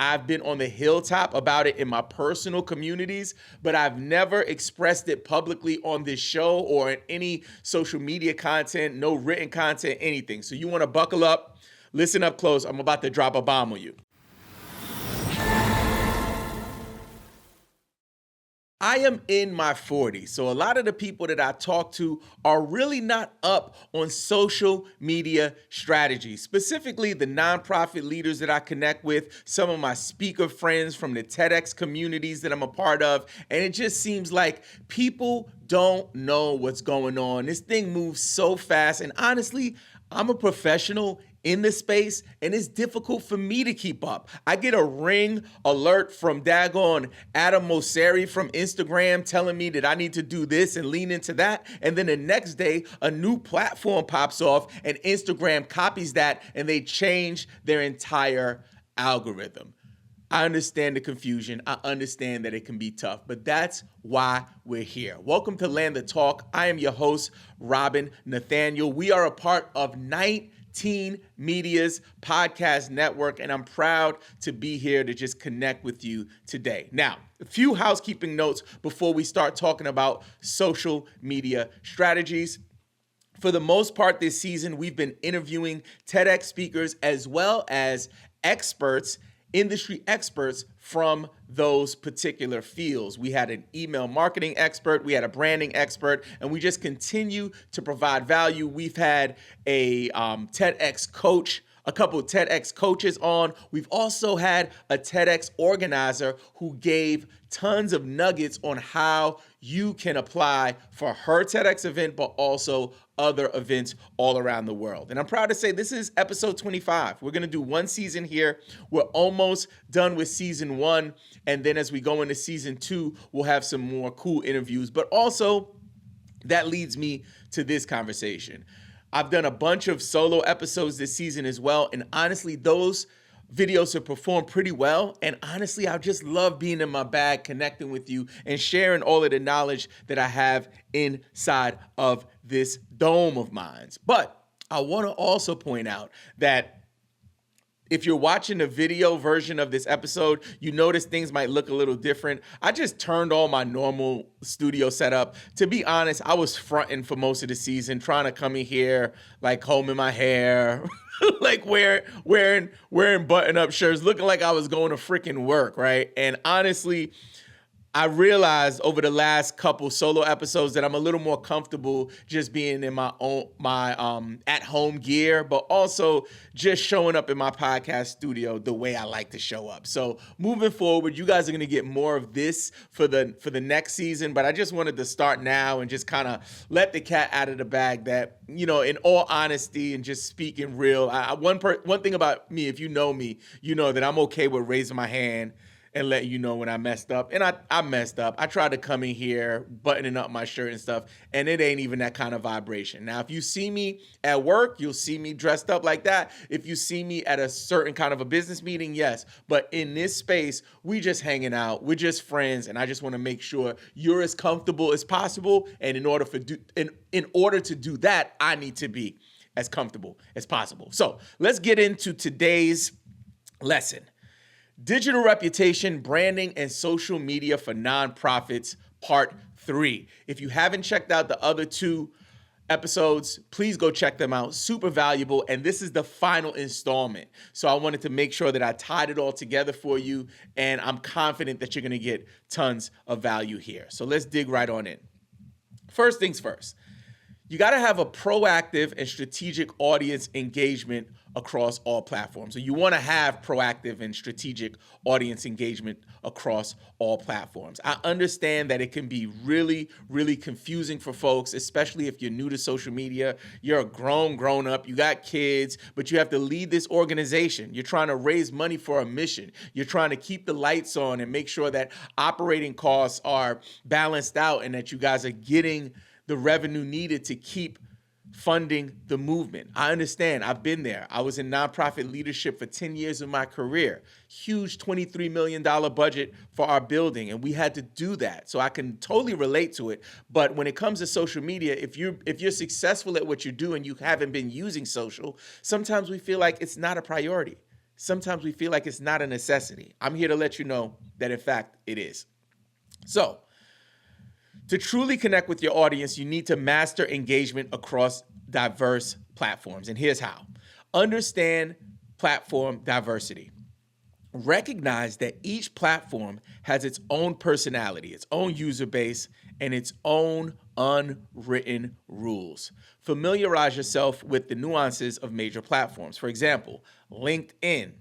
I've been on the hilltop about it in my personal communities, but I've never expressed it publicly on this show or in any social media content, no written content, anything. So you want to buckle up, listen up close. I'm about to drop a bomb on you. I am in my 40s, so a lot of the people that I talk to are really not up on social media strategy, specifically the nonprofit leaders that I connect with, some of my speaker friends from the TEDx communities that I'm a part of, and it just seems like people don't know what's going on. This thing moves so fast, and honestly, I'm a professional in this space, and it's difficult for me to keep up. I get a ring alert from daggone Adam Mosseri from Instagram telling me that I need to do this and lean into that. And then the next day, a new platform pops off and Instagram copies that and they change their entire algorithm. I understand the confusion. I understand that it can be tough, but that's why we're here. Welcome to Land the Talk. I am your host, Robin Nathaniel. We are a part of Teen Media's podcast network, and I'm proud to be here to just connect with you today. Now, a few housekeeping notes before we start talking about social media strategies. For the most part this season, we've been interviewing TEDx speakers as well as experts, industry experts from those particular fields. We had an email marketing expert, we had a branding expert, and we just continue to provide value. We've had a TEDx coach, a couple of TEDx coaches on. We've also had a TEDx organizer who gave tons of nuggets on how you can apply for her TEDx event, but also other events all around the world. And I'm proud to say this is episode 25. We're going to do one season here. We're almost done with season 1. And then as we go into season 2, we'll have some more cool interviews. But also, that leads me to this conversation. I've done a bunch of solo episodes this season as well. And honestly, those videos have performed pretty well. And honestly, I just love being in my bag, connecting with you and sharing all of the knowledge that I have inside of this dome of mine. But I want to also point out that if you're watching the video version of this episode, you notice things might look a little different. I just turned on my normal studio setup. To be honest, I was fronting for most of the season, trying to come in here, like combing my hair, like wearing button-up shirts, looking like I was going to freaking work, right? And honestly, I realized over the last couple solo episodes that I'm a little more comfortable just being in my at-home gear, but also just showing up in my podcast studio the way I like to show up. So moving forward, you guys are going to get more of this for the next season, but I just wanted to start now and just kind of let the cat out of the bag that, you know, in all honesty and just speaking real, one thing about me, if you know me, you know that I'm okay with raising my hand and let you know when I messed up. And I messed up. I tried to come in here buttoning up my shirt and stuff, and it ain't even that kind of vibration. Now, if you see me at work, you'll see me dressed up like that. If you see me at a certain kind of a business meeting, yes. But in this space, we just hanging out. We're just friends, and I just want to make sure you're as comfortable as possible. And in order to do that, I need to be as comfortable as possible. So let's get into today's lesson. Digital Reputation, Branding, and Social Media for Nonprofits, Part 3. If you haven't checked out the other 2 episodes, please go check them out. Super valuable, and this is the final installment. So I wanted to make sure that I tied it all together for you, and I'm confident that you're going to get tons of value here. So let's dig right on in. First things first. You got to have a proactive and strategic audience engagement across all platforms. So you want to have proactive and strategic audience engagement across all platforms. I understand that it can be really, really confusing for folks, especially if you're new to social media. You're a grown up, you got kids, but you have to lead this organization. You're trying to raise money for a mission. You're trying to keep the lights on and make sure that operating costs are balanced out and that you guys are getting the revenue needed to keep funding the movement. I understand. I've been there. I was in nonprofit leadership for 10 years of my career. Huge $23 million budget for our building, and we had to do that. So I can totally relate to it. But when it comes to social media, if you're successful at what you do and you haven't been using social, sometimes we feel like it's not a priority. sometimes we feel like it's not a necessity. I'm here to let you know that, in fact, it is. So, to truly connect with your audience, you need to master engagement across diverse platforms. And here's how. Understand platform diversity. Recognize that each platform has its own personality, its own user base, and its own unwritten rules. Familiarize yourself with the nuances of major platforms. For example, LinkedIn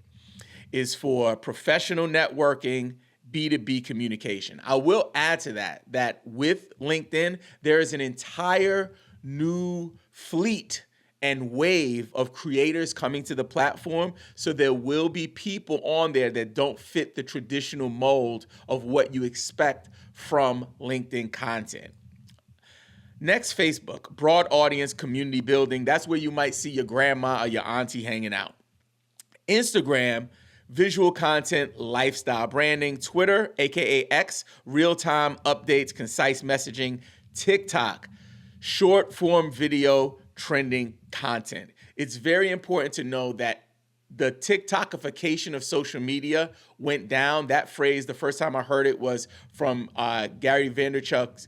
is for professional networking, B2B communication. I will add to that with LinkedIn, there is an entire new fleet and wave of creators coming to the platform. So there will be people on there that don't fit the traditional mold of what you expect from LinkedIn content. Next, Facebook, broad audience community building. That's where you might see your grandma or your auntie hanging out. Instagram, visual content, lifestyle branding. Twitter, aka X, real-time updates, concise messaging. TikTok, short form video, trending content. It's very important to know that the TikTokification of social media went down. That phrase, the first time I heard it was from Gary Vaynerchuk's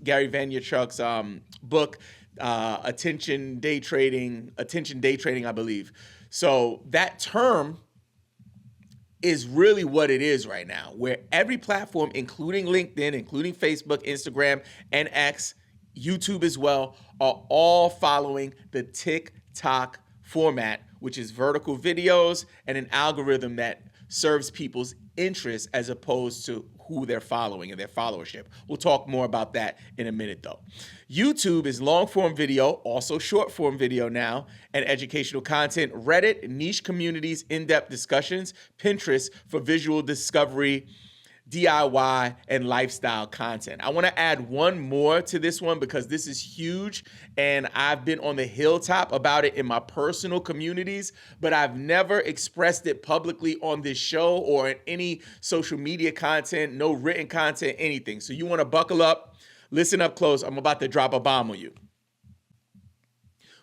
book, Attention Day Trading, I believe. So that term is really what it is right now, where every platform, including LinkedIn, including Facebook, Instagram, and X, YouTube as well, are all following the TikTok format, which is vertical videos and an algorithm that serves people's interests as opposed to who they're following and their followership. We'll talk more about that in a minute though. YouTube is long form video, also short form video now, and educational content. Reddit, niche communities, in-depth discussions. Pinterest for visual discovery, DIY, and lifestyle content. I want to add one more to this one because this is huge, and I've been on the hilltop about it in my personal communities, but I've never expressed it publicly on this show or in any social media content, no written content, anything. So you want to buckle up, listen up close. I'm about to drop a bomb on you.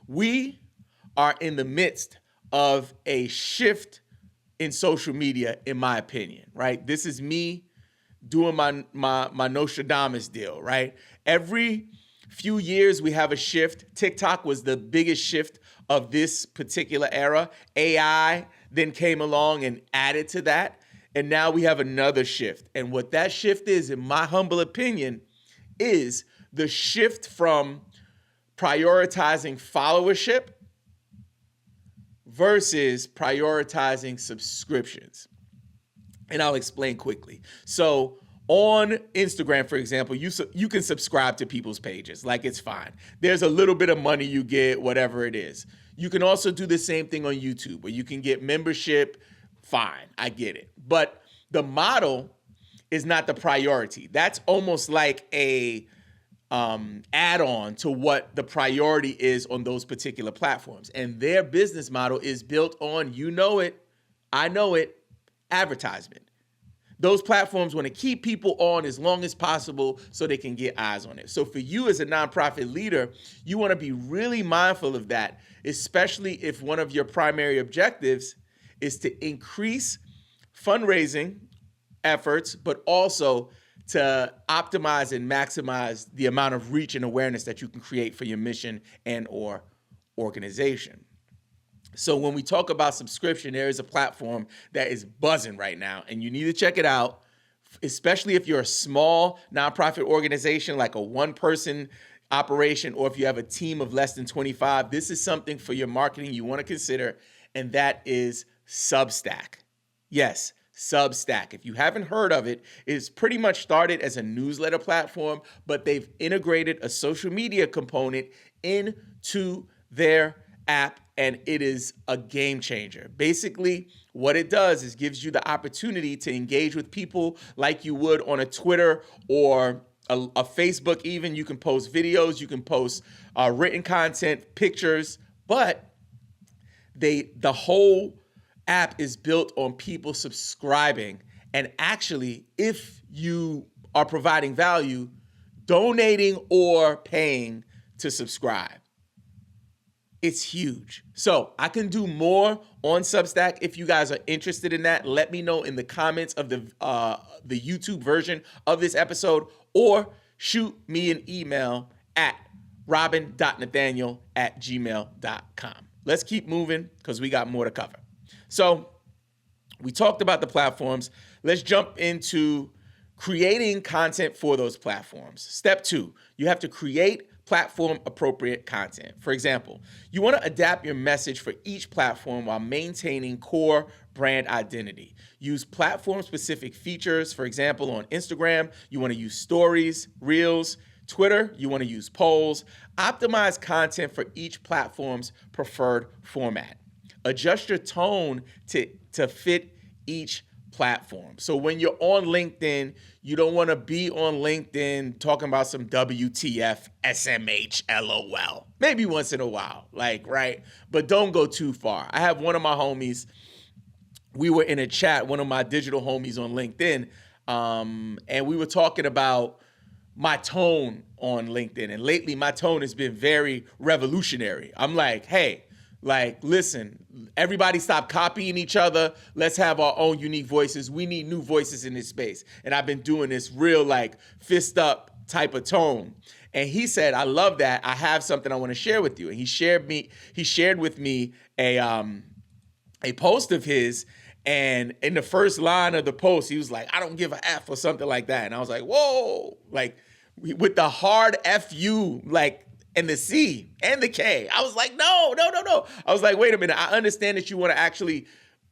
We are in the midst of a shift in social media, in my opinion, right? This is me doing my Nostradamus deal, right? Every few years we have a shift. TikTok was the biggest shift of this particular era. AI then came along and added to that. And now we have another shift. And what that shift is, in my humble opinion, is the shift from prioritizing followership versus prioritizing subscriptions. And I'll explain quickly. So on Instagram, for example, you can subscribe to people's pages. Like, it's fine. There's a little bit of money you get, whatever it is. You can also do the same thing on YouTube where you can get membership. Fine, I get it. But the model is not the priority. That's almost like a add-on to what the priority is on those particular platforms. And their business model is built on, you know it, I know it, advertisement. Those platforms want to keep people on as long as possible so they can get eyes on it. So for you as a nonprofit leader, you want to be really mindful of that, especially if one of your primary objectives is to increase fundraising efforts, but also to optimize and maximize the amount of reach and awareness that you can create for your mission and or organization. So when we talk about subscription, there is a platform that is buzzing right now, and you need to check it out, especially if you're a small nonprofit organization like a one-person operation, or if you have a team of less than 25. This is something for your marketing you want to consider, and that is Substack. Yes, Substack. If you haven't heard of it, it's pretty much started as a newsletter platform, but they've integrated a social media component into their app, and it is a game changer. Basically, what it does is gives you the opportunity to engage with people like you would on a Twitter or a Facebook even. You can post videos, you can post written content, pictures, but the whole app is built on people subscribing, and actually, if you are providing value, donating or paying to subscribe. It's huge. So I can do more on Substack. If you guys are interested in that, let me know in the comments of the YouTube version of this episode, or shoot me an email at robin.nathaniel@gmail.com. Let's keep moving because we got more to cover. So we talked about the platforms. Let's jump into creating content for those platforms. Step 2, you have to create platform appropriate content. For example, you want to adapt your message for each platform while maintaining core brand identity. Use platform specific features. For example, on Instagram, you want to use stories, reels. Twitter, you want to use polls. Optimize content for each platform's preferred format. Adjust your tone to fit each platform. So when you're on LinkedIn, you don't want to be on LinkedIn talking about some WTF, SMH, LOL. Maybe once in a while, right? But don't go too far. I have one of my homies, we were in a chat, one of my digital homies on LinkedIn, and we were talking about my tone on LinkedIn. And lately, my tone has been very revolutionary. I'm like, hey, listen, everybody stop copying each other. Let's have our own unique voices. We need new voices in this space. And I've been doing this real fist up type of tone. And he said, I love that. I have something I want to share with you. And he shared with me a post of his. And in the first line of the post, he was like, I don't give a F or something like that. And I was like, whoa, with the hard F-U, and the C and the K. I was like, no. I was like, wait a minute. I understand that you want to actually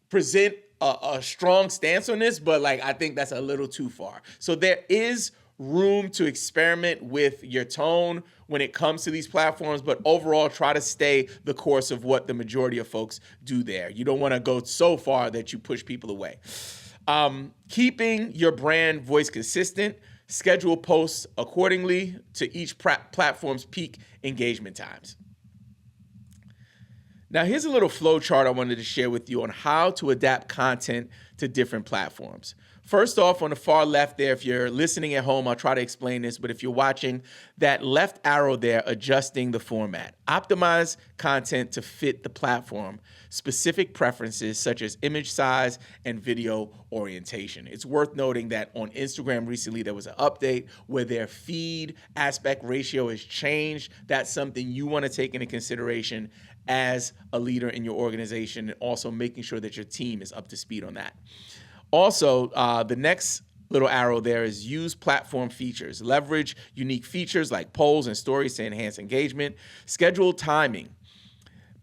present a strong stance on this, but I think that's a little too far. So there is room to experiment with your tone when it comes to these platforms, but overall try to stay the course of what the majority of folks do there. You don't want to go so far that you push people away. Keeping your brand voice consistent, schedule posts accordingly to each platform's peak engagement times. Now, here's a little flow chart I wanted to share with you on how to adapt content to different platforms. First off, on the far left there, if you're listening at home, I'll try to explain this, but if you're watching, that left arrow there, adjusting the format. Optimize content to fit the platform, specific preferences such as image size and video orientation. It's worth noting that on Instagram recently, there was an update where their feed aspect ratio has changed. That's something you want to take into consideration as a leader in your organization, and also making sure that your team is up to speed on that. Also, the next little arrow there is use platform features. Leverage unique features like polls and stories to enhance engagement. Schedule timing.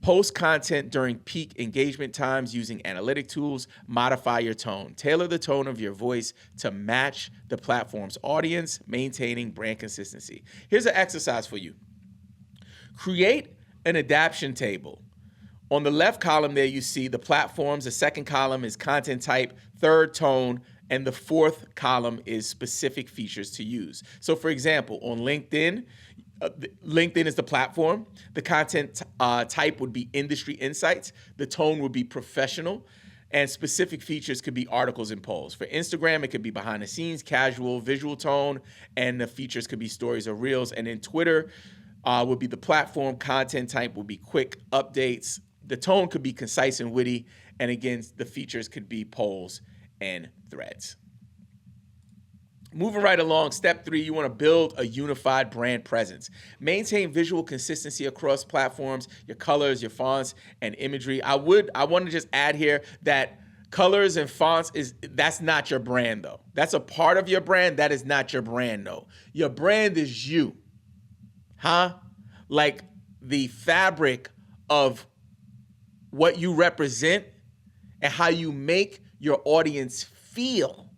Post content during peak engagement times using analytic tools. Modify your tone. Tailor the tone of your voice to match the platform's audience, maintaining brand consistency. Here's an exercise for you. Create an adaptation table. On the left column there, you see the platforms. The second column is content type, third tone, and the fourth column is specific features to use. So for example, on LinkedIn, LinkedIn is the platform. The content type would be industry insights. The tone would be professional. And specific features could be articles and polls. For Instagram, it could be behind the scenes, casual, visual tone, and the features could be stories or reels. And then Twitter would be the platform. Content type would be quick updates. The tone could be concise and witty. And again, the features could be polls and threads. Moving right along, step 3, you want to build a unified brand presence. Maintain visual consistency across platforms, your colors, your fonts, and imagery. I want to just add here that colors and fonts, that's not your brand though. That's a part of your brand. That is not your brand though. Your brand is you. Like the fabric of what you represent and how you make your audience feel.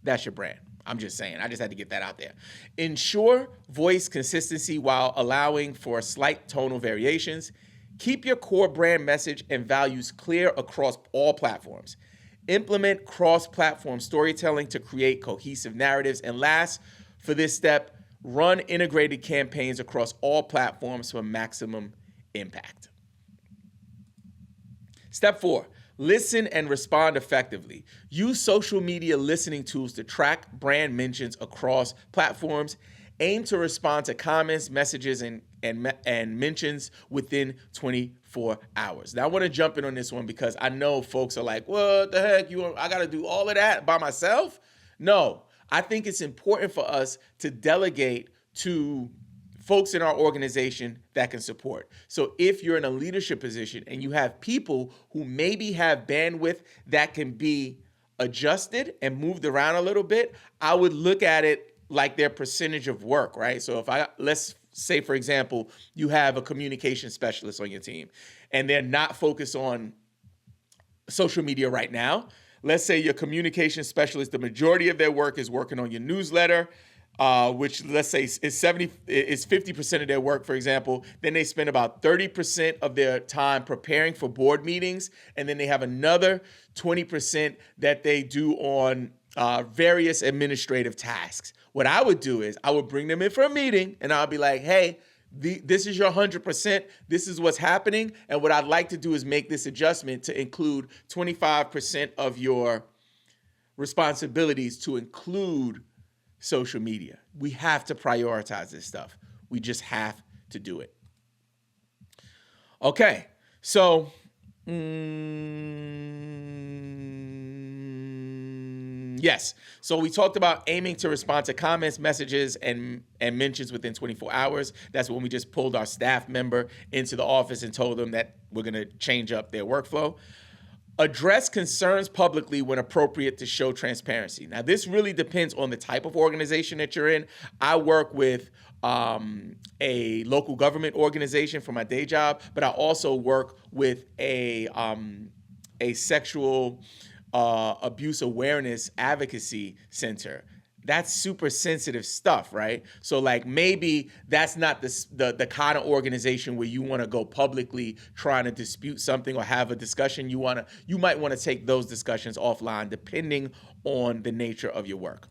That's your brand. I'm just saying. I just had to get that out there. Ensure voice consistency while allowing for slight tonal variations. Keep your core brand message and values clear across all platforms. Implement cross-platform storytelling to create cohesive narratives. And last, for this step, run integrated campaigns across all platforms for maximum impact. Step 4, listen and respond effectively. Use social media listening tools to track brand mentions across platforms Aim to respond to comments, messages, and mentions within 24 hours. Now, I want to jump in on this one because I know folks are like, what the heck? I got to do all of that by myself? No, I think it's important for us to delegate to folks in our organization that can support. So if you're in a leadership position and you have people who maybe have bandwidth that can be adjusted and moved around a little bit, I would look at it like their percentage of work, right? So let's say, for example, you have a communication specialist on your team and they're not focused on social media right now. Let's say your communication specialist, the majority of their work is working on your newsletter, which let's say is 50% of their work, for example. Then they spend about 30% of their time preparing for board meetings. And then they have another 20% that they do on various administrative tasks. What I would do is I would bring them in for a meeting and I'll be like, hey, this is your 100%. This is what's happening. And what I'd like to do is make this adjustment to include 25% of your responsibilities to include social media. We have to prioritize this stuff. We just have to do it. Okay, so yes. So we talked about aiming to respond to comments, messages, and mentions within 24 hours. That's when we just pulled our staff member into the office and told them that we're going to change up their workflow. Address concerns publicly when appropriate to show transparency. Now, this really depends on the type of organization that you're in. I work with a local government organization for my day job, but I also work with a sexual abuse awareness advocacy center. That's super sensitive stuff, right? So like maybe that's not the kind of organization where you want to go publicly trying to dispute something or have a discussion. You might want to take those discussions offline depending on the nature of your work.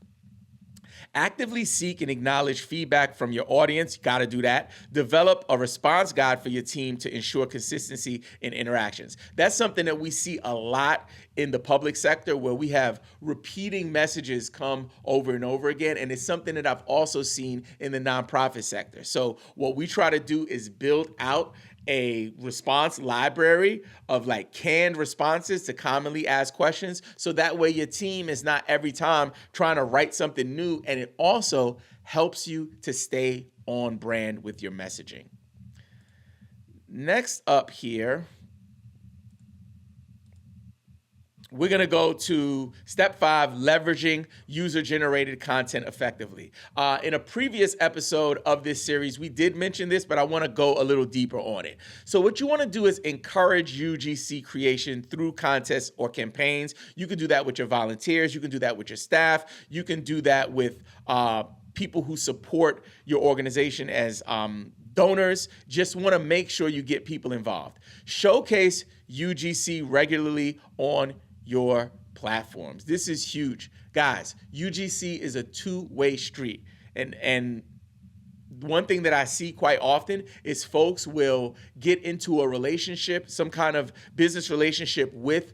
Actively seek and acknowledge feedback from your audience. You got to do that. Develop a response guide for your team to ensure consistency in interactions. That's something that we see a lot in the public sector where we have repeating messages come over and over again. And it's something that I've also seen in the nonprofit sector. So what we try to do is build out a response library of like canned responses to commonly asked questions. So that way your team is not every time trying to write something new. And it also helps you to stay on brand with your messaging. Next up here, we're going to go to step 5, leveraging user-generated content effectively. In a previous episode of this series, we did mention this, but I want to go a little deeper on it. So what you want to do is encourage UGC creation through contests or campaigns. You can do that with your volunteers. You can do that with your staff. You can do that with people who support your organization as donors. Just want to make sure you get people involved. Showcase UGC regularly on your platforms. This is huge. Guys, UGC is a two-way street. And one thing that I see quite often is folks will get into a relationship, some kind of business relationship with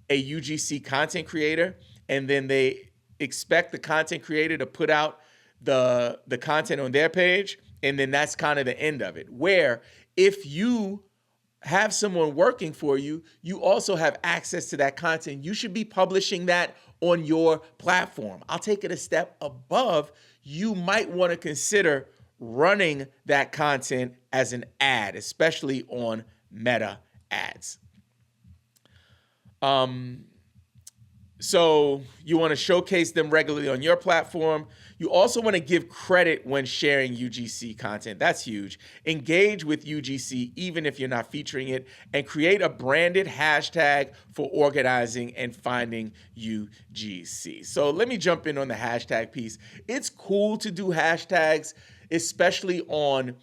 a UGC content creator, and then they expect the content creator to put out the content on their page, and then that's kind of the end of it. Where if you have someone working for you, you also have access to that content. You should be publishing that on your platform. I'll take it a step above. You might want to consider running that content as an ad, especially on Meta ads. So you want to showcase them regularly on your platform. You also want to give credit when sharing UGC content. That's huge. Engage with UGC even if you're not featuring it, and create a branded hashtag for organizing and finding UGC. So let me jump in on the hashtag piece. It's cool to do hashtags, especially on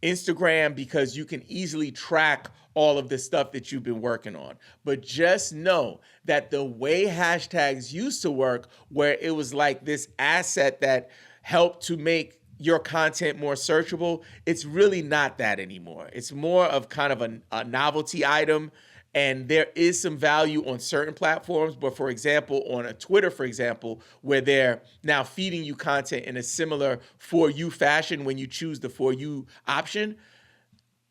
Instagram, because you can easily track all of the stuff that you've been working on. But just know that the way hashtags used to work, where it was like this asset that helped to make your content more searchable, it's really not that anymore. It's more of kind of a novelty item, And there is some value on certain platforms, but for example, on a Twitter, for example, where they're now feeding you content in a similar For You fashion when you choose the For You option,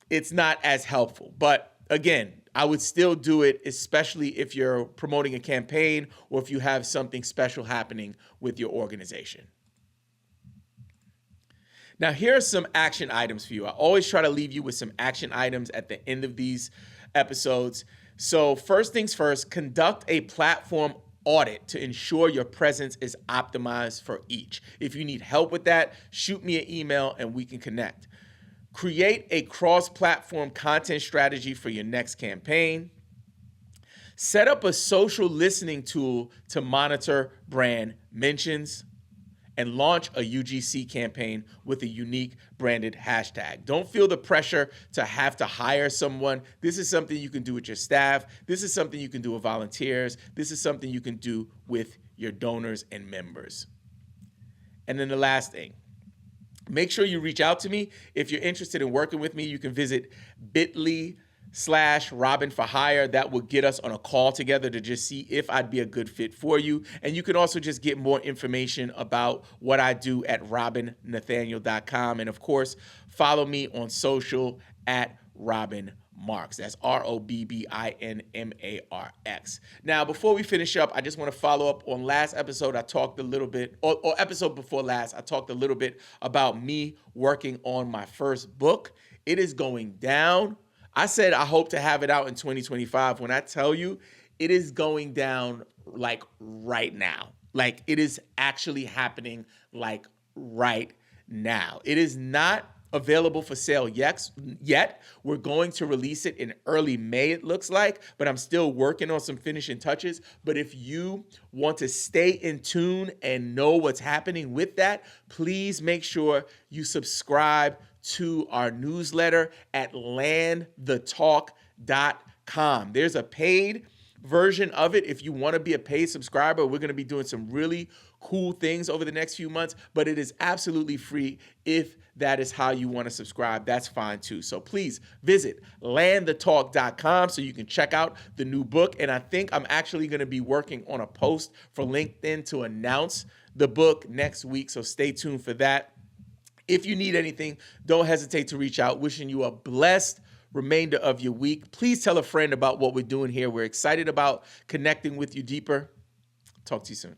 it's not as helpful. But again, I would still do it, especially if you're promoting a campaign or if you have something special happening with your organization. Now, here are some action items for you. I always try to leave you with some action items at the end of these episodes. So first things first, conduct a platform audit to ensure your presence is optimized for each. If you need help with that, shoot me an email and we can connect. Create a cross-platform content strategy for your next campaign. Set up a social listening tool to monitor brand mentions. And launch a UGC campaign with a unique branded hashtag. Don't feel the pressure to have to hire someone. This is something you can do with your staff. This is something you can do with volunteers. This is something you can do with your donors and members. And then the last thing, make sure you reach out to me. If you're interested in working with me, you can visit bit.ly/Robin for Hire. That will get us on a call together to just see if I'd be a good fit for you. And you can also just get more information about what I do at robinnathaniel.com. And of course, follow me on social at Robin Marks. That's ROBBINMARX. Now, before we finish up, I just want to follow up on last episode. I talked a little bit, or episode before last, I talked a little bit about me working on my first book. It is going down. I said I hope to have it out in 2025. When I tell you, it is going down like right now. Like it is actually happening like right now. It is not available for sale yet. We're going to release it in early May, it looks like, but I'm still working on some finishing touches. But if you want to stay in tune and know what's happening with that, please make sure you subscribe to our newsletter at landthetalk.com. There's a paid version of it if you want to be a paid subscriber. We're going to be doing some really cool things over the next few months, but it is absolutely free. If that is how you want to subscribe, that's fine too. So please visit landthetalk.com so you can check out the new book. And I think I'm actually going to be working on a post for LinkedIn to announce the book next week. So stay tuned for that. If you need anything, don't hesitate to reach out. Wishing you a blessed remainder of your week. Please tell a friend about what we're doing here. We're excited about connecting with you deeper. Talk to you soon.